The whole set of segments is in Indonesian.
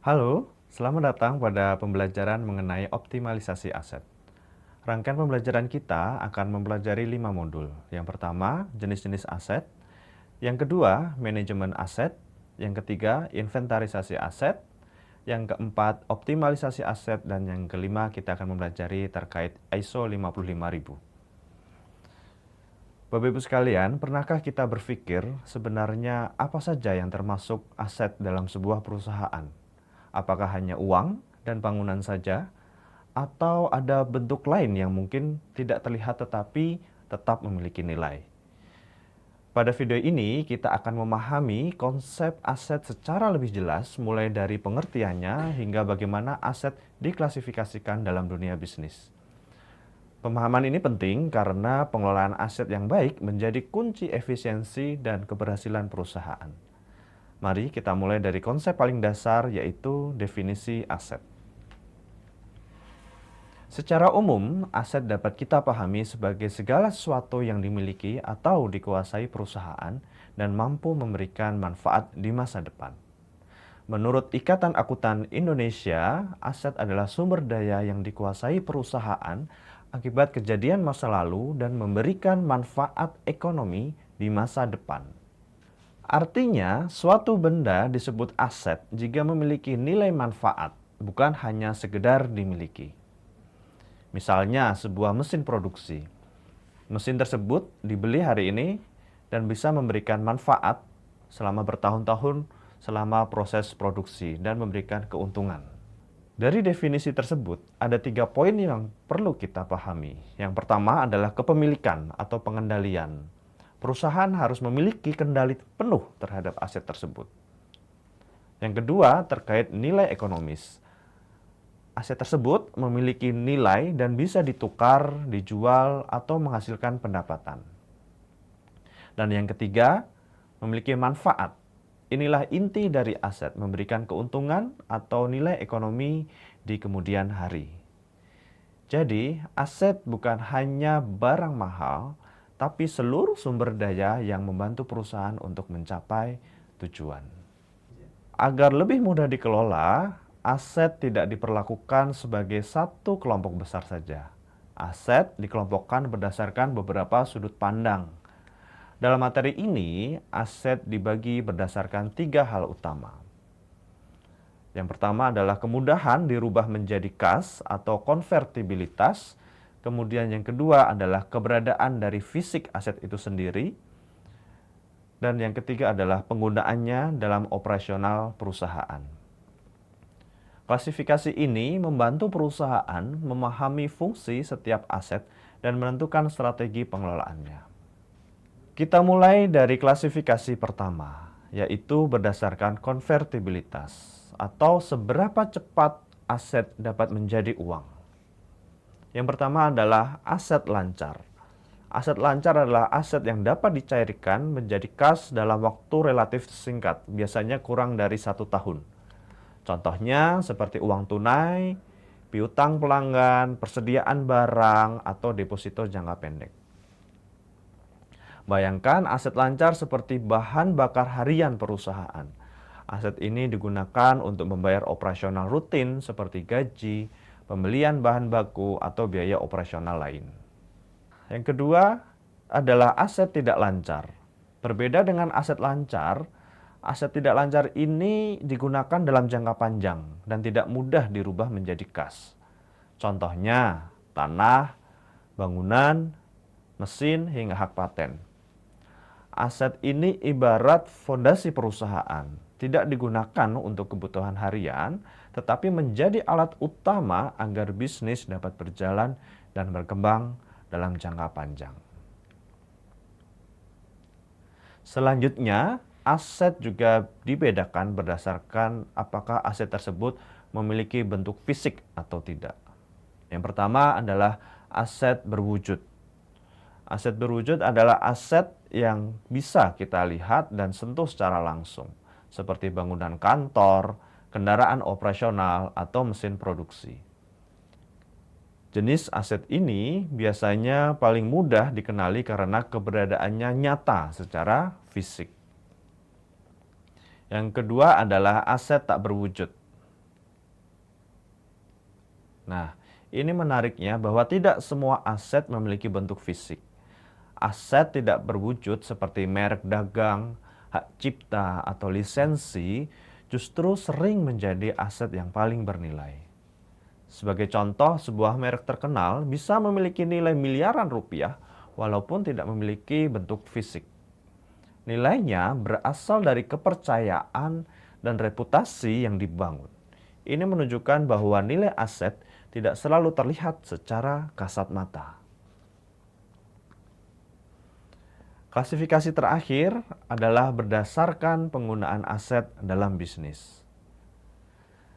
Halo, selamat datang pada pembelajaran mengenai optimalisasi aset. Rangkaian pembelajaran kita akan mempelajari 5 modul. Yang pertama, jenis-jenis aset. Yang kedua, manajemen aset. Yang ketiga, inventarisasi aset. Yang keempat, optimalisasi aset. Dan yang kelima, kita akan mempelajari terkait ISO 55000. Bapak Ibu sekalian, pernahkah kita berpikir sebenarnya apa saja yang termasuk aset dalam sebuah perusahaan? Apakah hanya uang dan bangunan saja? Atau ada bentuk lain yang mungkin tidak terlihat tetapi tetap memiliki nilai? Pada video ini kita akan memahami konsep aset secara lebih jelas mulai dari pengertiannya hingga bagaimana aset diklasifikasikan dalam dunia bisnis. Pemahaman ini penting karena pengelolaan aset yang baik menjadi kunci efisiensi dan keberhasilan perusahaan. Mari kita mulai dari konsep paling dasar yaitu definisi aset. Secara umum, aset dapat kita pahami sebagai segala sesuatu yang dimiliki atau dikuasai perusahaan dan mampu memberikan manfaat di masa depan. Menurut Ikatan Akuntan Indonesia, aset adalah sumber daya yang dikuasai perusahaan akibat kejadian masa lalu dan memberikan manfaat ekonomi di masa depan. Artinya, suatu benda disebut aset jika memiliki nilai manfaat, bukan hanya sekedar dimiliki. Misalnya sebuah mesin produksi. Mesin tersebut dibeli hari ini dan bisa memberikan manfaat selama bertahun-tahun selama proses produksi dan memberikan keuntungan. Dari definisi tersebut, ada 3 poin yang perlu kita pahami. Yang pertama adalah kepemilikan atau pengendalian. Perusahaan harus memiliki kendali penuh terhadap aset tersebut. Yang kedua, terkait nilai ekonomis. Aset tersebut memiliki nilai dan bisa ditukar, dijual, atau menghasilkan pendapatan. Dan yang ketiga, memiliki manfaat. Inilah inti dari aset, memberikan keuntungan atau nilai ekonomi di kemudian hari. Jadi, aset bukan hanya barang mahal, tapi seluruh sumber daya yang membantu perusahaan untuk mencapai tujuan. Agar lebih mudah dikelola, aset tidak diperlakukan sebagai satu kelompok besar saja. Aset dikelompokkan berdasarkan beberapa sudut pandang. Dalam materi ini, aset dibagi berdasarkan 3 hal utama. Yang pertama adalah kemudahan dirubah menjadi kas atau konvertibilitas. Kemudian yang kedua adalah keberadaan dari fisik aset itu sendiri. Dan yang ketiga adalah penggunaannya dalam operasional perusahaan. Klasifikasi ini membantu perusahaan memahami fungsi setiap aset dan menentukan strategi pengelolaannya. Kita mulai dari klasifikasi pertama, yaitu berdasarkan konvertibilitas atau seberapa cepat aset dapat menjadi uang. Yang pertama adalah aset lancar. Aset lancar adalah aset yang dapat dicairkan menjadi kas dalam waktu relatif singkat, biasanya kurang dari 1 tahun. Contohnya seperti uang tunai, piutang pelanggan, persediaan barang, atau deposito jangka pendek. Bayangkan aset lancar seperti bahan bakar harian perusahaan. Aset ini digunakan untuk membayar operasional rutin seperti gaji, pembelian bahan baku, atau biaya operasional lain. Yang kedua adalah aset tidak lancar. Berbeda dengan aset lancar, aset tidak lancar ini digunakan dalam jangka panjang dan tidak mudah dirubah menjadi kas. Contohnya, tanah, bangunan, mesin, hingga hak paten. Aset ini ibarat fondasi perusahaan, tidak digunakan untuk kebutuhan harian, tetapi menjadi alat utama agar bisnis dapat berjalan dan berkembang dalam jangka panjang. Selanjutnya, aset juga dibedakan berdasarkan apakah aset tersebut memiliki bentuk fisik atau tidak. Yang pertama adalah aset berwujud. Aset berwujud adalah aset yang bisa kita lihat dan sentuh secara langsung, seperti bangunan kantor, kendaraan operasional, atau mesin produksi. Jenis aset ini biasanya paling mudah dikenali karena keberadaannya nyata secara fisik. Yang kedua adalah aset tak berwujud. Nah, ini menariknya bahwa tidak semua aset memiliki bentuk fisik. Aset tidak berwujud seperti merek dagang, hak cipta, atau lisensi justru sering menjadi aset yang paling bernilai. Sebagai contoh, sebuah merek terkenal bisa memiliki nilai miliaran rupiah walaupun tidak memiliki bentuk fisik. Nilainya berasal dari kepercayaan dan reputasi yang dibangun. Ini menunjukkan bahwa nilai aset tidak selalu terlihat secara kasat mata. Klasifikasi terakhir adalah berdasarkan penggunaan aset dalam bisnis.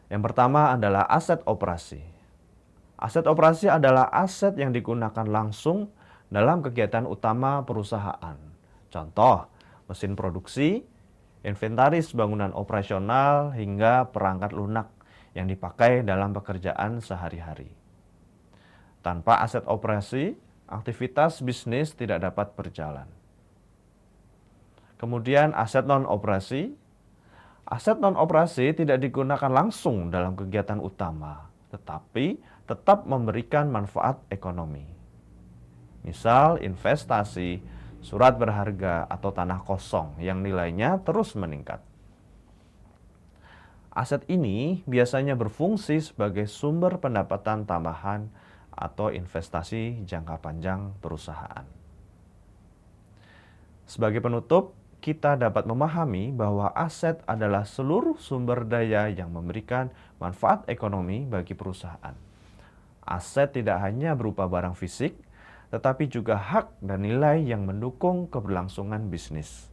Yang pertama adalah aset operasi. Aset operasi adalah aset yang digunakan langsung dalam kegiatan utama perusahaan. Contoh, mesin produksi, inventaris bangunan operasional, hingga perangkat lunak yang dipakai dalam pekerjaan sehari-hari. Tanpa aset operasi, aktivitas bisnis tidak dapat berjalan. Kemudian aset non-operasi. Aset non-operasi tidak digunakan langsung dalam kegiatan utama, tetapi tetap memberikan manfaat ekonomi. Misal investasi, surat berharga, atau tanah kosong yang nilainya terus meningkat. Aset ini biasanya berfungsi sebagai sumber pendapatan tambahan atau investasi jangka panjang perusahaan. Sebagai penutup, kita dapat memahami bahwa aset adalah seluruh sumber daya yang memberikan manfaat ekonomi bagi perusahaan. Aset tidak hanya berupa barang fisik, tetapi juga hak dan nilai yang mendukung keberlangsungan bisnis.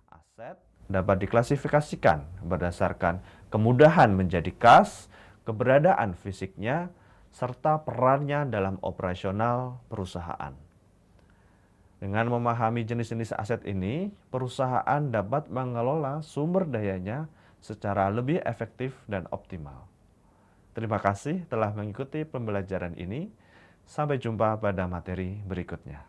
Aset dapat diklasifikasikan berdasarkan kemudahan menjadi kas, keberadaan fisiknya, serta perannya dalam operasional perusahaan. Dengan memahami jenis-jenis aset ini, perusahaan dapat mengelola sumber dayanya secara lebih efektif dan optimal. Terima kasih telah mengikuti pembelajaran ini. Sampai jumpa pada materi berikutnya.